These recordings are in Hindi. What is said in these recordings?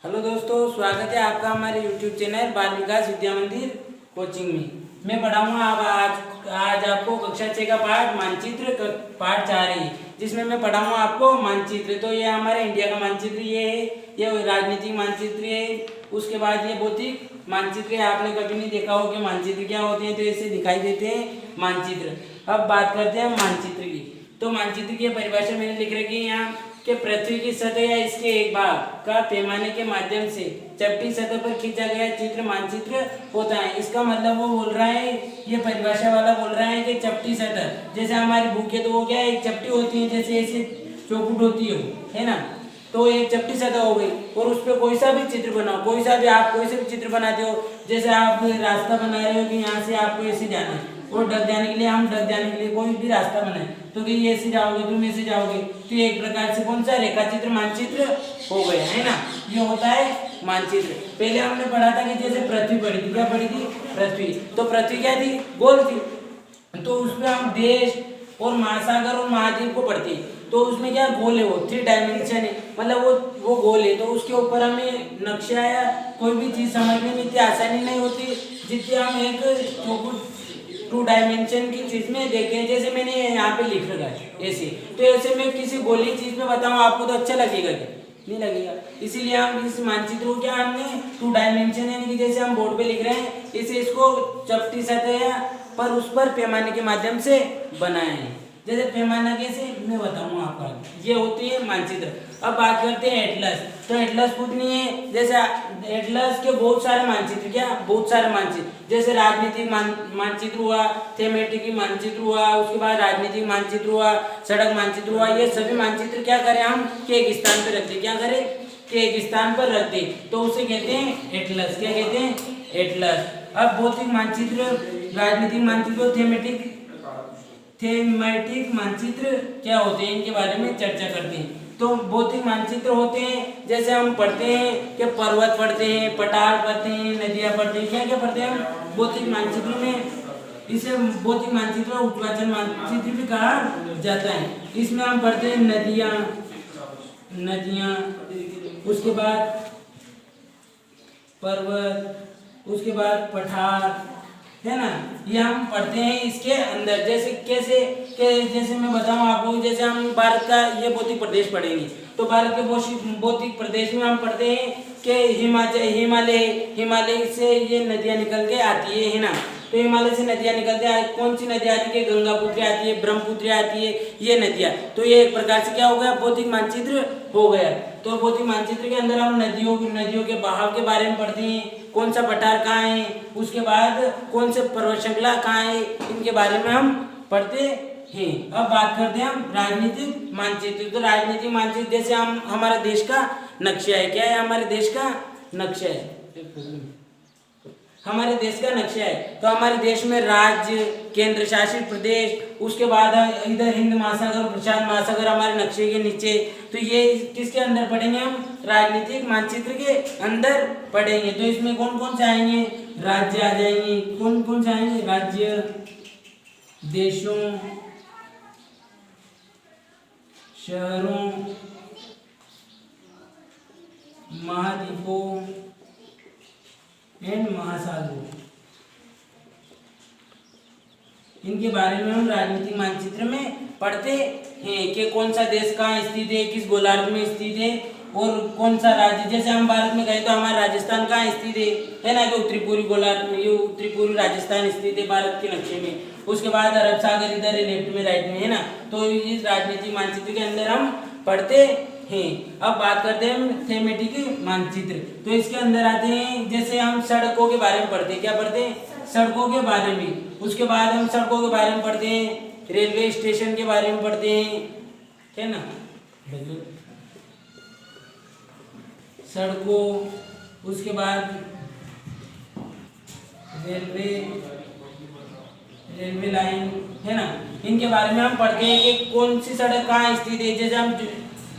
हेलो दोस्तों, स्वागत है आपका हमारे YouTube चैनल बाल विकास विद्या मंदिर कोचिंग में। मैं पढ़ाऊंगा आज आपको कक्षा 6 का पाठ मानचित्र पाठ 4 है, जिसमें मैं पढ़ाऊंगा आपको मानचित्र। तो ये हमारे इंडिया का मानचित्र ये है, ये राजनीतिक मानचित्र है। उसके बाद ये भौतिक मानचित्र है। आपने कभी नहीं देखा हो कि मानचित्र क्या होते हैं, तो ऐसे दिखाई देते हैं मानचित्र। अब बात करते हैं मानचित्र की। तो मानचित्र की परिभाषा मैंने लिख रखी है यहाँ कि पृथ्वी की सतह या इसके एक भाग का पैमाने के माध्यम से चपटी सतह पर खींचा गया चित्र मानचित्र होता है। इसका मतलब वो बोल रहा है, ये परिभाषा वाला बोल रहा है कि चपटी सतह, जैसे हमारी बुक है तो वो क्या एक चपटी होती है, जैसे ऐसे चौखुट होती है ना, तो एक चपटी सतह हो गई। और उस पर कोई सा भी चित्र बनाओ, कोई सा भी चित्र बनाते हो, जैसे आप रास्ता बना रहे हो कि यहाँ से आपको ऐसे जाना है, और डग जाने के लिए हम डग जाने के लिए कोई भी रास्ता बनाए तो कि ये ऐसे जाओगे, तुम ऐसे जाओगे, तो ये एक प्रकार से कौन सा रेखा चित्र मानचित्र हो गया है ना। ये होता है मानचित्र। पहले हमने पढ़ा था कि जैसे पृथ्वी पड़ी थी, क्या पड़ी थी? पृथ्वी। तो पृथ्वी क्या थी? गोल थी। तो उसमें हम देश और महासागर और महाद्वीप को पढ़ते हैं, तो उसमें क्या गोल है, वो 3 डायमेंशन है, मतलब वो गोल है। तो उसके ऊपर हमें नक्शा या कोई भी चीज समझने में इतनी आसानी नहीं होती जितनी हम एक चौखुट 2 डायमेंशन की चीज में देखते हैं। जैसे मैंने यहाँ पे लिख रखा है ऐसे, तो ऐसे मैं किसी गोली चीज में बताऊँ आपको तो अच्छा लगेगा क्या? नहीं लगेगा। इसीलिए हम इस मानचित्र को क्या हमने 2 डायमेंशन यानी कि जैसे हम बोर्ड पे लिख रहे हैं, इसे इसको चपटी सतह पर उस पर पैमाने के माध्यम से बनाए हैं। जैसे पैमाना कैसे मैं बताऊंगा आपको। ये होती है मानचित्र। अब बात करते हैं एटलस। तो एटलस कुछ नहीं है, जैसे एटलस के बहुत सारे मानचित्र, क्या बहुत सारे मानचित्र, जैसे राजनीतिक मानचित्र हुआ, थीमेटिक मानचित्र हुआ, उसके बाद राजनीतिक मानचित्र हुआ, सड़क मानचित्र हुआ। ये सभी मानचित्र क्या करें हम कि एक स्थान पर रखते, क्या करें कि एक स्थान पर रखते, तो उसे कहते हैं एटलस। क्या कहते हैं? एटलस। अब भौतिक मानचित्र, राजनीतिक मानचित्र, थीमेटिक मानचित्र क्या होते हैं, इनके बारे में चर्चा करते हैं। तो भौतिक मानचित्र होते हैं, जैसे हम पढ़ते हैं कि पर्वत पढ़ते हैं, पठार पढ़ते हैं, नदियाँ पढ़ते हैं, क्या क्या पढ़ते हैं हम भौतिक मानचित्र में। इसे भौतिक मानचित्र उच्चवाचन मानचित्र भी कहा जाता है। इसमें हम पढ़ते हैं नदियाँ, उसके बाद पर्वत, उसके बाद पठार, है ना, ये हम पढ़ते हैं इसके अंदर। जैसे मैं बताऊं आपको, जैसे हम भारत का ये भौतिक प्रदेश पढ़ेंगे, तो भारत के भौतिक प्रदेश में हम पढ़ते हैं कि हिमालय से ये नदियां निकल के आती है ना। तो हिमालय से नदियां निकलते हैं, कौन सी नदियां आती है? गंगापुत्री आती है, ब्रह्मपुत्री आती है, ये नदियां। तो ये एक प्रकार से क्या हो गया? भौतिक मानचित्र हो गया। तो भौतिक मानचित्र के अंदर हम नदियों के बहाव के बारे में पढ़ते हैं, कौन सा पठार कहाँ है, उसके बाद कौन से पर्वत श्रृंखला कहाँ है, इनके बारे में हम पढ़ते हैं। अब बात करते हैं हम राजनीतिक मानचित्र। तो राजनीतिक मानचित्र जैसे हम हमारे देश का नक्शा है, क्या है? हमारे देश का नक्शा है, हमारे देश का नक्शा है। तो हमारे देश में राज्य, केंद्र शासित प्रदेश, उसके बाद इधर हिंद महासागर और प्रशांत महासागर हमारे नक्शे के नीचे। तो ये किसके अंदर पढ़ेंगे हम? राजनीतिक मानचित्र के अंदर पढ़ेंगे। तो इसमें कौन कौन से आएंगे? राज्य आ जाएंगे। कौन कौन से आएंगे? राज्य, देशों, शहरों, महाद्वीपों एंड महासागरों, इनके बारे में हम राजनीतिक मानचित्र में पढ़ते हैं कि कौन सा देश कहाँ स्थित है, किस गोलार्ध में स्थित है, और कौन सा राज्य। जैसे हम भारत में गए तो हमारा राजस्थान कहाँ स्थित है ना, कि उत्तरी पूर्वी गोलार्ध में, ये उत्तरी पूर्वी राजस्थान स्थित है भारत के नक्शे में। उसके बाद अरब सागर इधर है, लेफ्ट में, राइट में, है ना। तो इस राजनीतिक मानचित्र के अंदर हम पढ़ते हैं। अब बात करते हैं हम थीमेटिक मानचित्र। तो इसके अंदर आते हैं, जैसे हम सड़कों के बारे में पढ़ते हैं, क्या पढ़ते हैं? सड़कों के बारे में। उसके बाद हम सड़कों के बारे में पढ़ते हैं, रेलवे स्टेशन के बारे में पढ़ते हैं, है ना, सड़कों, उसके बाद रेलवे लाइन, है ना, इनके बारे में हम पढ़ते हैं कि कौन सी सड़क कहाँ स्थित है। जैसे हम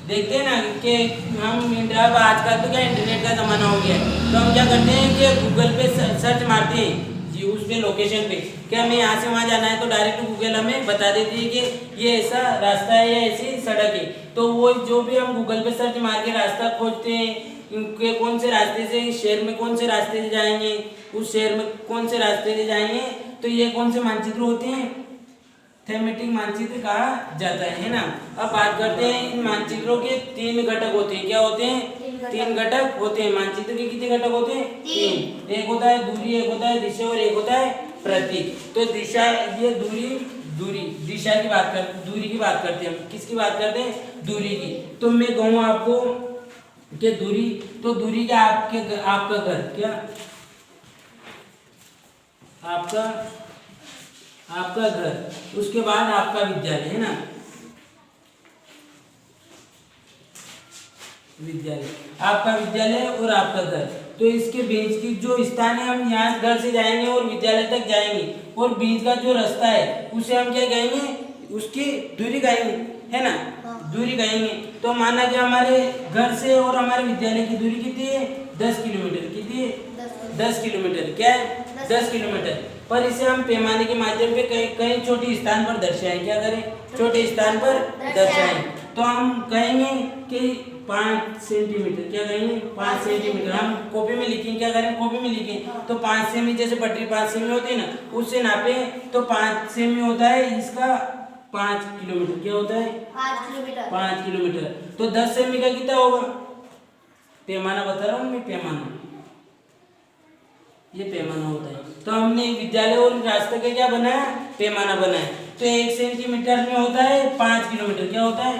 देखते हैं ना कि हम इंडिया, आजकल तो क्या इंटरनेट का ज़माना हो गया है, तो हम क्या करते हैं कि गूगल पे सर्च मारते हैं जी, उस पे लोकेशन पे, क्या हमें यहाँ से वहाँ जाना है, तो डायरेक्ट गूगल हमें बता देती है कि ये ऐसा रास्ता है या ऐसी सड़क है। तो वो जो भी हम गूगल पे सर्च मार के रास्ता खोजते हैं इनके कौन से रास्ते से, इस शहर में कौन से रास्ते से जाएंगे, उस शहर में कौन से रास्ते से जाएंगे, तो ये कौन से मानचित्र होते हैं, थीमेटिक मानचित्र कहा जाता है ना। अब बात करते हैं इन मानचित्रों के 3 घटक होते हैं। क्या होते हैं? 3 घटक होते हैं। मानचित्र के कितने घटक होते हैं? 3। एक होता है दूरी, एक होता है दिशा और एक होता है प्रतीक। तो दिशा, ये दूरी दिशा की बात कर, दूरी की बात करते हैं हम। किसकी बात करते हैं? दूरी की। तो मैं कहूँ आपको कि दूरी, तो दूरी क्या, आपका घर, क्या आपका घर, उसके बाद आपका विद्यालय है ना, विद्यालय, आपका विद्यालय और आपका घर। तो इसके बीच की जो स्थान है, हम यहाँ घर से जाएंगे और विद्यालय तक जाएंगे, और बीच का जो रास्ता है उसे हम क्या कहेंगे? उसकी दूरी कहेंगे, है ना, दूरी कहेंगे। तो माना कि हमारे घर से और हमारे विद्यालय की दूरी कितनी है? 10 किलोमीटर। कितनी है? 10 किलोमीटर। क्या है? 10 किलोमीटर। पर इसे हम पैमाने के माध्यम पे कहीं छोटे स्थान पर दर्शाएं। क्या करें? छोटे स्थान पर दर्शाएं। तो हम कहेंगे कि 5 सेंटीमीटर। क्या कहेंगे? 5 सेंटीमीटर। हम कॉपी में लिखें, क्या करें? कॉपी में लिखें। तो 5 सेमी, जैसे पटरी 5 सेमी होती है ना, उससे नापे। तो 5 सेमी होता है इसका 5 किलोमीटर। क्या होता है? 5 किलोमीटर। तो 10 सेमी का कितना होगा? पैमाना बता रहा हूँ मैं, पैमाना, ये पैमाना होता है। तो हमने विद्यालय और रास्ते का क्या बनाया? पैमाना बनाया। तो 1 सेंटीमीटर में होता है 5 किलोमीटर। क्या होता है?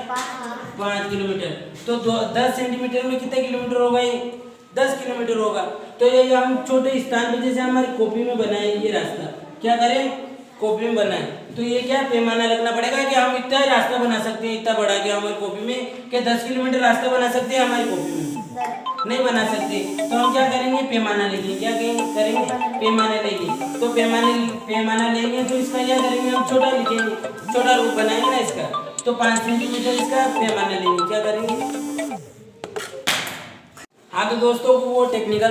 5 किलोमीटर। तो 10 सेंटीमीटर में कितने किलोमीटर होगा? ये 10 किलोमीटर होगा। तो ये हम छोटे स्थान पे, जैसे हमारी कॉपी में बनाए ये रास्ता, क्या करें? कॉपी में बनाए। तो ये क्या पैमाना रखना पड़ेगा कि हम इतना रास्ता बना सकते हैं, इतना बड़ा कि हमारी कॉपी में, क्या 10 किलोमीटर रास्ता बना सकते हैं? हमारी कॉपी में नहीं बना सकते। तो हम क्या करेंगे? पैमाना लेंगे। क्या करेंगे? पैमाना लेंगे। तो पैमाना लेंगे तो इसका क्या करेंगे? हम छोटा लिखेंगे, छोटा रूप बनाएंगे ना इसका। तो 5 सेंटीमीटर इसका पैमाना लेंगे। क्या करेंगे? हाँ, तो दोस्तों को वो टेक्निकल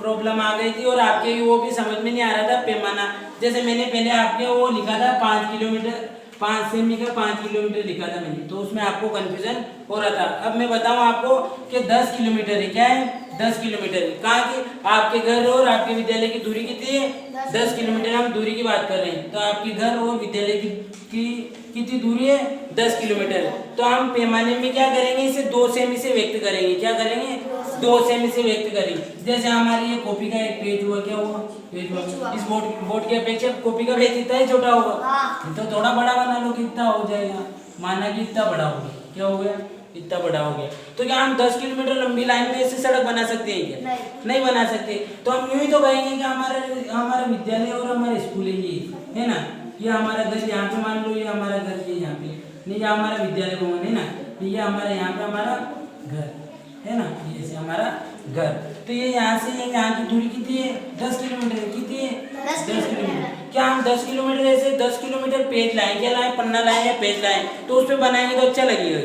प्रॉब्लम आ गई थी और आपके वो भी समझ में नहीं आ रहा था पैमाना। जैसे मैंने पहले आपके वो लिखा था 5 किलोमीटर, 5 सेमी का 5 किलोमीटर लिखा था मैंने, तो उसमें आपको कंफ्यूजन हो रहा था। अब मैं बताऊं आपको कि 10 किलोमीटर है। क्या है? 10 किलोमीटर है। कहाँ की? आपके घर और आपके विद्यालय की दूरी कितनी है? 10 किलोमीटर। हम दूरी की बात कर रहे हैं। तो आपके घर और विद्यालय की कितनी दूरी है? 10 किलोमीटर। तो हम पैमाने में क्या करेंगे? इसे 2 सेमी से व्यक्त करेंगे। क्या करेंगे? 2 सेमी से व्यक्त करेंगे। जैसे हमारी ये कॉपी का एक पेज हुआ, क्या हुआ? पेज हुआ। इस बोर्ड की अपेक्षा कॉपी का पेज इतना ही छोटा होगा, तो थोड़ा बड़ा बना लो, कितना हो जाएगा? माना कि इतना बड़ा हो गया। क्या हो गया? इतना बड़ा हो गया। तो क्या हम 10 किलोमीटर लंबी लाइन में ऐसे सड़क बना सकते हैं क्या? नहीं बना सकते। तो हम यूं ही तो कहेंगे कि हमारा विद्यालय और हमारा स्कूल है ना, ये हमारा घर यहाँ पे मान लो, ये हमारा घर ये यहाँ पे नहीं, ये हमारा विद्यालय को है ना, ये हमारा यहाँ पे हमारा घर है ना, ये से हमारा घर। तो ये यहाँ से यहाँ की दूरी कितनी है? 10 किलोमीटर। कितनी है? 10 किलोमीटर। क्या हम 10 किलोमीटर ऐसे 10 किलोमीटर पेज लाएं? क्या लाएं? पन्ना लाएं या पेज लाएं? तो उस पर बनाएंगे तो अच्छा लगेगा?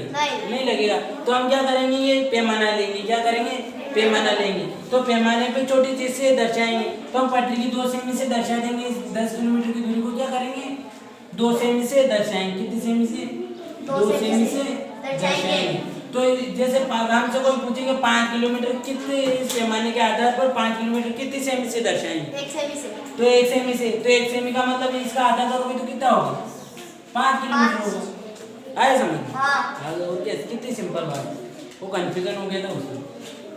नहीं लगेगा। तो हम क्या करेंगे? ये पैमाना लेंगे। क्या करेंगे? पैमाना लेंगे। तो पैमाने पे छोटी चीज से दर्शाएंगे। तो हम पटरी की 2 सेमी से दर्शा देंगे। 10 किलोमीटर की दूरी को क्या करेंगे? 2 सेमी से दर्शाएंगे। कितनी सेमी से? 2 सेमी से दर्शाएंगे। तो जैसे हमसे कोई पूछेगा 5 किलोमीटर कितने, इस पैमाने के आधार पर 5 किलोमीटर कितनी सेमी से दर्शाएंगे? 1 सेमी से। तो 1 सेमी से, तो 1 सेमी का मतलब इसका आधा करोगे तो कितना होगा? 5 किलोमीटर होगा। आया समझ? हाँ। कितनी सिंपल बात है, वो कंफ्यूजन हो गया था उसमें।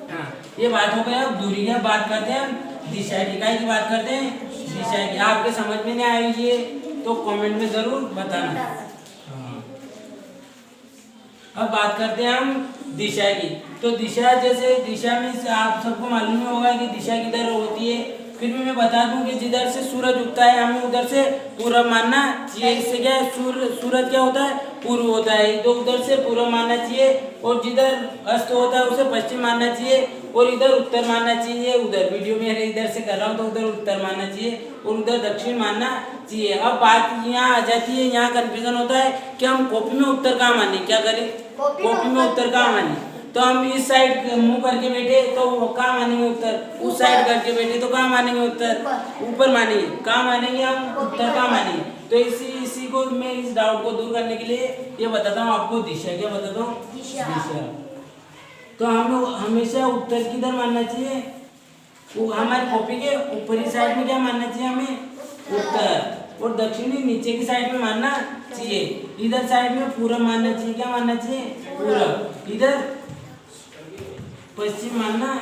हाँ, ये बात हो गई। अब दूरी की बात करते हैं, हम दिशा की इकाई की बात करते हैं। दिशा की आपके समझ में नहीं आई ये तो कमेंट में जरूर बताना। अब बात करते हैं हम दिशा की। तो दिशा, जैसे दिशा में आप सबको मालूम ही होगा कि दिशा किधर होती है। फिर भी मैं बता दूं कि जिधर से सूरज उगता है हमें उधर से पूर्व मानना चाहिए। इससे क्या है? सूरज क्या होता है? पूर्व होता है, तो उधर से पूर्व मानना चाहिए। और जिधर अस्त होता है उसे पश्चिम मानना चाहिए, और इधर उत्तर मानना चाहिए। उधर वीडियो में इधर से कर रहा हूँ तो उधर उत्तर मानना चाहिए और उधर दक्षिण मानना चाहिए। अब बात यहाँ आ जाती है, यहाँ कंफ्यूजन होता है कि हम कॉपी में उत्तर कहाँ माने? क्या करें? कॉपी में उत्तर कहाँ माने? तो हम इस साइड मुंह करके बैठे तो कहाँ मानेंगे उत्तर? उस साइड करके बैठे तो कहाँ मानेंगे उत्तर? ऊपर मानेंगे। कहाँ मानेंगे हम? उत्तर कहाँ मानेंगे? तो इसी को मैं इस डाउट को दूर करने के लिए ये बताता हूँ आपको दिशा। क्या बताता हूँ? दिशा। तो हमें हमेशा उत्तर किधर मानना चाहिए, वो हमारी कॉपी के ऊपरी साइड में क्या मानना चाहिए हमें, उत्तर, और दक्षिणी नीचे की साइड में मानना चाहिए। इधर साइड में पूरब मानना चाहिए, क्या मानना चाहिए, पूरब, इधर पश्चिम मानना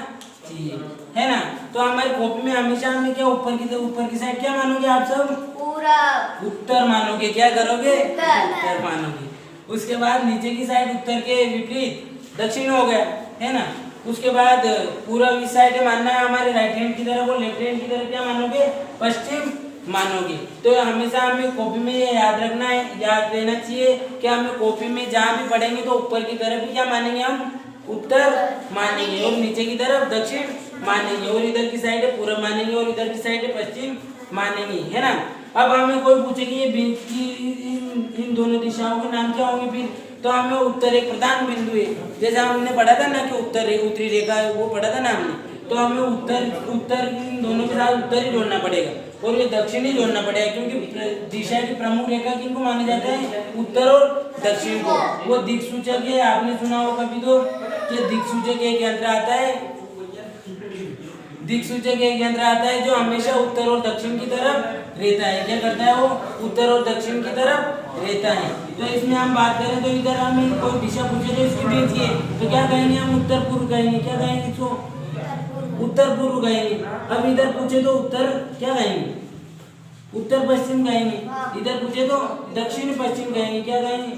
चाहिए, है ना। तो हमारी कॉपी में हमेशा हमें क्या ऊपर की साइड क्या मानोगे आप सब, पूरब, उत्तर मानोगे, क्या करोगे, उत्तर मानोगे। उसके बाद नीचे की साइड उत्तर के विपरीत दक्षिण हो गया, है ना। उसके बाद पूरब इस साइड मानना है हमारे राइट हैंड की तरफ, और लेफ्ट हैंड की तरफ क्या मानोगे, पश्चिम मानोगे। तो हमेशा हमें कॉपी में ये याद रखना है, याद रहना चाहिए कि हमें कॉपी में जहाँ भी पढ़ेंगे तो ऊपर की तरफ भी क्या मानेंगे हम, उत्तर मानेंगे, और नीचे की तरफ दक्षिण मानेंगे, और इधर की साइड है पूरब मानेंगे, और इधर की साइड है पश्चिम मानेंगे, है ना। अब हमें कोई पूछे कि ये इन दोनों दिशाओं के नाम क्या होंगे, फिर तो हमें उत्तर एक प्रधान बिंदु है, जैसे हमने पढ़ा था ना कि उत्तर उत्तरी रेखा है, वो पढ़ा था ना हमने। तो हमें उत्तर इन दोनों के साथ उत्तर ही जोड़ना पड़ेगा, और ये दक्षिण ही जोड़ना पड़ेगा, क्योंकि दिशा की प्रमुख रेखा किनको माना जाता है, उत्तर और दक्षिण को। वो दिक्सूचक है, आपने सुना हो कभी तो कि दिक्सूचक एक यंत्र आता है, दिक्सूचक एक यंत्र आता है जो हमेशा उत्तर और दक्षिण की तरफ रहता है। क्या करता है वो, उत्तर और दक्षिण की तरफ रहता है। तो इसमें हम बात करें तो इधर हमें कोई दिशा पूछे तो इसके बीच है, तो क्या कहेंगे हम, उत्तर पूर्व कहेंगे, क्या कहेंगे इसको, उत्तर पूर्व कहेंगे। अब इधर पूछे तो उत्तर क्या कहेंगे, उत्तर पश्चिम कहेंगे, इधर पूछे तो दक्षिण पश्चिम कहेंगे, क्या कहेंगे,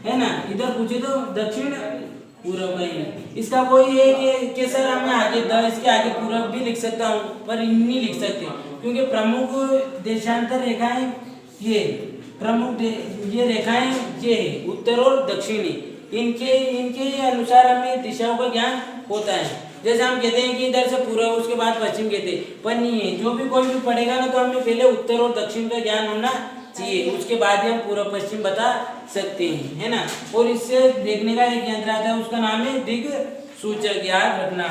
है ना। इधर पूछे तो दक्षिण पूर्व कहेंगे। इसका कोई है कि सर हमें आगे इसके आगे पूर्व भी लिख सकता हूँ, पर नहीं लिख सकते, क्योंकि प्रमुख देशांतर रेखाएं ये प्रमुख ये रेखाएं ये उत्तर और दक्षिणी, इनके अनुसार हमें दिशाओं का ज्ञान होता है। जैसे हम कहते हैं कि इधर से पूर्व उसके बाद पश्चिम कहते हैं, पर नहीं है। जो भी कोई भी पढ़ेगा ना तो हमें पहले उत्तर और दक्षिण का ज्ञान होना चाहिए, उसके बाद ही हम पूर्व पश्चिम बता सकते हैं, है ना। और इससे देखने का एक यंत्र आता है, उसका नाम है दिक्सूचक, याद रखना,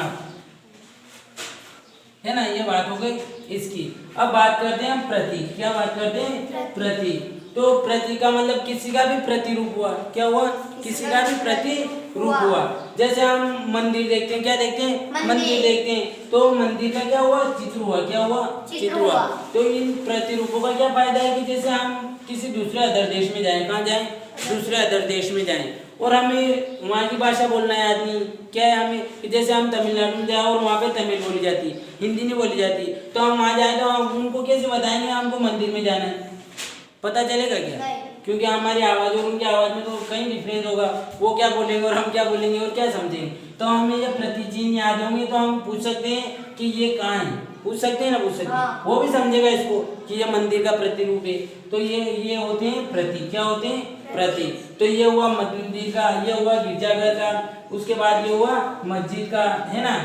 है ना। ये बात हो गई इसकी। अब बात करते हैं हम प्रतीक, क्या बात करते हैं, प्रतीक। तो प्रतीक का मतलब किसी का भी प्रतिरूप हुआ, क्या हुआ, किसी का भी प्रतिरूप हुआ। जैसे हम मंदिर देखते हैं, क्या देखते हैं, मंदिर देखते हैं, तो मंदिर का क्या हुआ, चित्र हुआ, क्या हुआ, चित्र हुआ। तो इन प्रतिरूपों का क्या फायदा है कि जैसे हम किसी दूसरे अदर देश में जाएं, कहाँ जाएं, दूसरे अदर देश में जाएं, और हमें वहाँ की भाषा बोलना है आदमी, क्या है हमें, जैसे हम तमिलनाडु में जाए और वहाँ पे तमिल बोली जाती, हिंदी नहीं बोली जाती, तो हम वहाँ जाए तो हम उनको कैसे बताएंगे हमको मंदिर में जाना है, पता चलेगा क्या, क्योंकि हमारी आवाज़ और उनकी आवाज़ में तो कहीं डिफरेंस होगा, वो क्या बोलेंगे और हम क्या बोलेंगे और क्या समझेंगे। तो हमें जब प्रतिचिन्ह याद होंगे तो हम पूछ सकते हैं कि ये कहाँ है, पूछ सकते हैं ना, पूछ सकते हैं, वो भी समझेगा इसको कि ये मंदिर का प्रतिरूप है। तो ये होते हैं प्रतीक, क्या होते हैं, प्रतीक। तो ये हुआ मंदिर का, ये हुआ गिरजाघर का, उसके बाद ये हुआ मस्जिद का, है ना।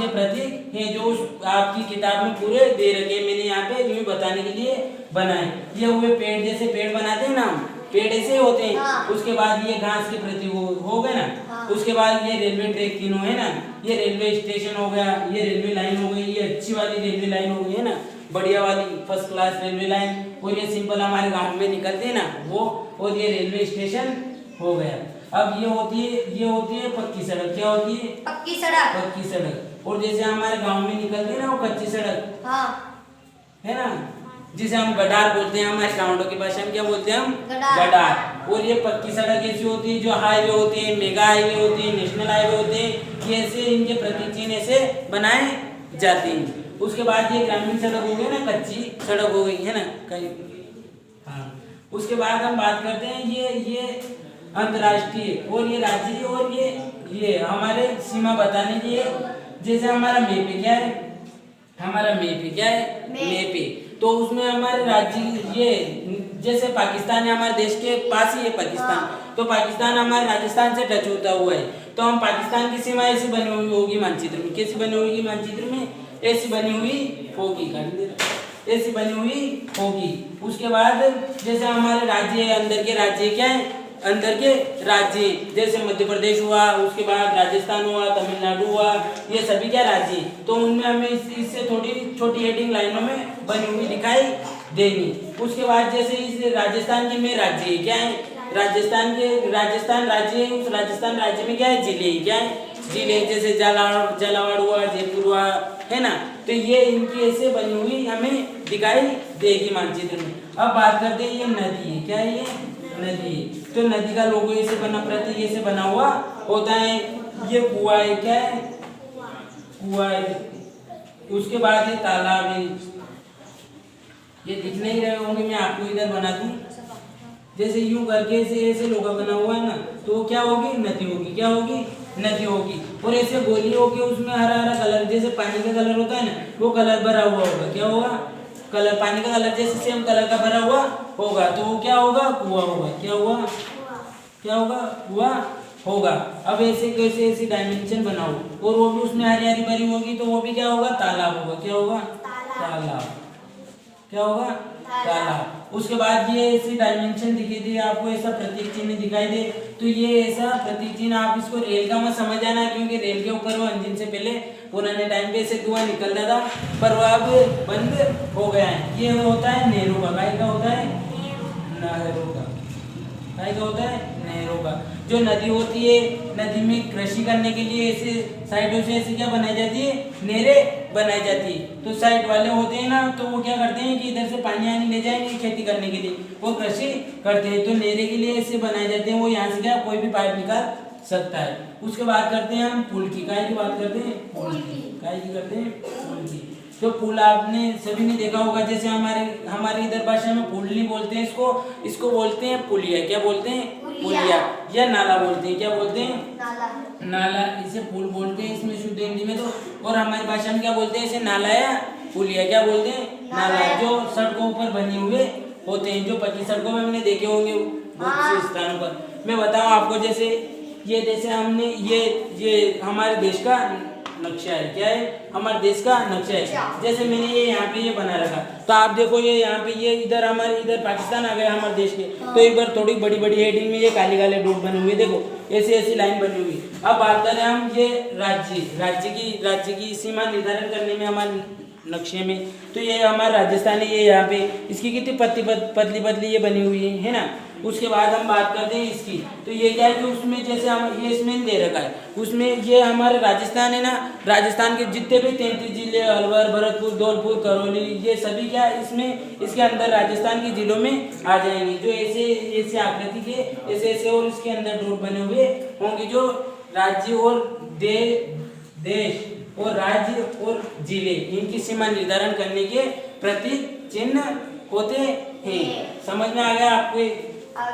ये प्रतीक है जो आपकी किताब में पूरे दे रखे, मैंने यहाँ पे यूँ बताने के लिए बनाए। ये हुए पेड़, जैसे पेड़ बनाते हैं ना, पेड़ ऐसे होते हैं। उसके बाद ये घास के प्रतीक हो गए ना। उसके बाद ये रेलवे ट्रैक तीनों है ना, ये रेलवे स्टेशन हो गया, ये रेलवे लाइन हो गई, ये अच्छी वाली रेलवे लाइन हो गई, है ना, बढ़िया वाली फर्स्ट क्लास रेलवे लाइन। और ये सिंपल हमारे गांव में निकलते हैं ना वो, और ये रेलवे स्टेशन हो गया। अब ये होती है पक्की सड़क, क्या होती है, पक्की सड़क, पक्की सड़क। और जैसे हमारे गांव में निकलती है ना वो कच्ची सड़क, है ना, जिसे हम गडार बोलते हैं, हमारे गांवों की भाषा में क्या बोलते हैं हम, गडार। और ये पक्की सड़क ऐसी होती है जो हाईवे होती है, मेगा हाईवे होती है, नेशनल हाईवे होते हैं, ये ऐसे इनके प्रतीक ऐसे बनाए जाते हैं। उसके बाद ये ग्रामीण सड़क हो गई ना, कच्ची सड़क हो गई, है ना, कहीं। हाँ, उसके बाद हम बात करते हैं ये अंतर्राष्ट्रीय और ये राज्य और ये हमारे सीमा बताने की है। जैसे हमारा मैप है, क्या है, हमारा मैप है, क्या है, मैप है। तो उसमें हमारे राज्य ये जैसे पाकिस्तान है, हमारे देश के पास ही है पाकिस्तान, तो पाकिस्तान हमारे राजस्थान से टच होता हुआ है। तो हम पाकिस्तान की सीमा ऐसी बनी हुई होगी मानचित्र में, कैसी बनी होगी मानचित्र में, ऐसी बनी हुई होगी, ऐसी बनी हुई होगी। उसके बाद जैसे हमारे राज्य है, अंदर के राज्य क्या है, अंदर के राज्य जैसे मध्य प्रदेश हुआ, उसके बाद राजस्थान हुआ, तमिलनाडु हुआ, ये सभी क्या राज्य। तो उनमें हमें इससे थोड़ी छोटी हेडिंग लाइनों में बनी हुई दिखाई देगी। उसके बाद जैसे इस राजस्थान के में राज्य क्या है, राजस्थान राज्य है, उस राजस्थान राज्य में क्या है, जिले, क्या है, जिले, जैसे झालावाड़ हुआ, जयपुर हुआ, है ना। तो ये इनकी ऐसे बनी हुई हमें दिखाई देगी मानचित्र में। अब बात करते हैं, ये नदी है, क्या है, ये नदी है। तो नदी का लोगो ऐसे बना, प्रतीक ऐसे बना हुआ होता है। ये कुआं है, क्या है, कुआं है। उसके बाद ये तालाब है, ये दिख नहीं रहे होंगे, मैं आपको इधर बना दूं, जैसे यूं करके ऐसे लोगा बना हुआ है ना, तो वो क्या होगी, नदी होगी, क्या होगी, नदी होगी। और ऐसे गोली होगी, उसमें हरा हरा कलर, जैसे पानी का कलर होता है ना, वो कलर भरा हुआ होगा, क्या होगा, कलर, पानी का कलर जैसे सेम कलर का भरा हुआ होगा, तो वो क्या होगा, कुआं होगा, क्या हुआ, क्या होगा, कुआं होगा। अब ऐसे कैसे ऐसी डायमेंशन बनाओ, और वो भी उसमें हरियाली भरी होगी, तो वो भी क्या होगा, तालाब होगा, क्या होगा, तालाब, क्या होगा, तालाब। उसके बाद ये ऐसी डायमेंशन दिखाई दे आपको, ऐसा प्रतीक चिन्ह दिखाई दे, तो ये ऐसा प्रतीक चिन्ह, आप इसको रेल का मत समझ आना, क्योंकि रेल के ऊपर वो इंजन से पहले पुराने टाइम पे ऐसे धुआं निकलता था, पर वो अब बंद हो गया है। ये होता है नहरों का, काय का होता है, नहरों का, काय का होता है, नहरों का। जो नदी होती है, नदी में कृषि करने के लिए ऐसे साइडों से ऐसे क्या बनाई जाती है, नहरें बनाई जाती है। तो साइड वाले होते हैं ना, तो वो क्या करते हैं कि इधर से पानी आने ले जाएंगे खेती करने के लिए, वो कृषि करते हैं, तो नहरें के लिए ऐसे बनाए जाते हैं। वो यहाँ से क्या कोई भी पाइप निकाल सकता है। उसके बाद करते हैं हम पुल की, काय की बात करते हैं, पुल की, काय की करते हैं, पुल की। तो पुल आपने सभी ने देखा होगा, जैसे हमारे इधर भाषा में पुल नहीं बोलते हैं इसको बोलते हैं पुलिया, क्या बोलते हैं, पुलिया, या नाला बोलते हैं, क्या बोलते हैं, नाला। इसे पुल बोलते हैं इसमें शुद्ध हिंदी में तो, और हमारी भाषा में क्या बोलते हैं, इसे नाला या पुलिया, क्या बोलते हैं, नाला, जो सड़कों पर बने हुए होते हैं, जो पक्की सड़कों में हमने देखे होंगे बहुत से स्थानों पर। मैं बताऊं आपको, जैसे ये, जैसे हमने ये हमारे देश का नक्शा है, क्या है, हमारे देश का नक्शा है। जैसे मैंने ये यहाँ पे ये बना रखा, तो आप देखो ये यहाँ पे ये इधर हमारे इधर पाकिस्तान आ गया हमारे देश के, तो एक बार थोड़ी बड़ी बड़ी हेडिंग में ये काले काले डॉट बने हुए, देखो ऐसी ऐसी लाइन बनी हुई। अब बात करें हम ये राज्य की सीमा निर्धारण करने में हमारे नक्शे में, तो ये हमारा राजस्थान है, ये यहाँ पे इसकी कितनी पतली पतली ये बनी हुई है ना। उसके बाद हम बात करते हैं इसकी, तो ये क्या है कि उसमें जैसे हम ये इसमें दे रखा है, उसमें ये हमारे राजस्थान है ना, राजस्थान के जितने भी 33 जिले, अलवर, भरतपुर, धौलपुर, करौली, ये सभी क्या इसमें इसके अंदर राजस्थान के जिलों में आ जाएंगे, जो ऐसे ऐसे आकृति के ऐसे ऐसे और इसके अंदर डॉट बने हुए होंगे, जो राज्य और देश और राज्य और जिले, इनकी सीमा निर्धारण करने के प्रतीक चिन्ह होते हैं। समझ में आ गया आपको? आ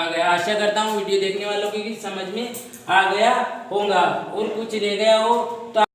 गया। आशा करता हूँ वीडियो देखने वालों की समझ में आ गया होगा, और कुछ रह गया हो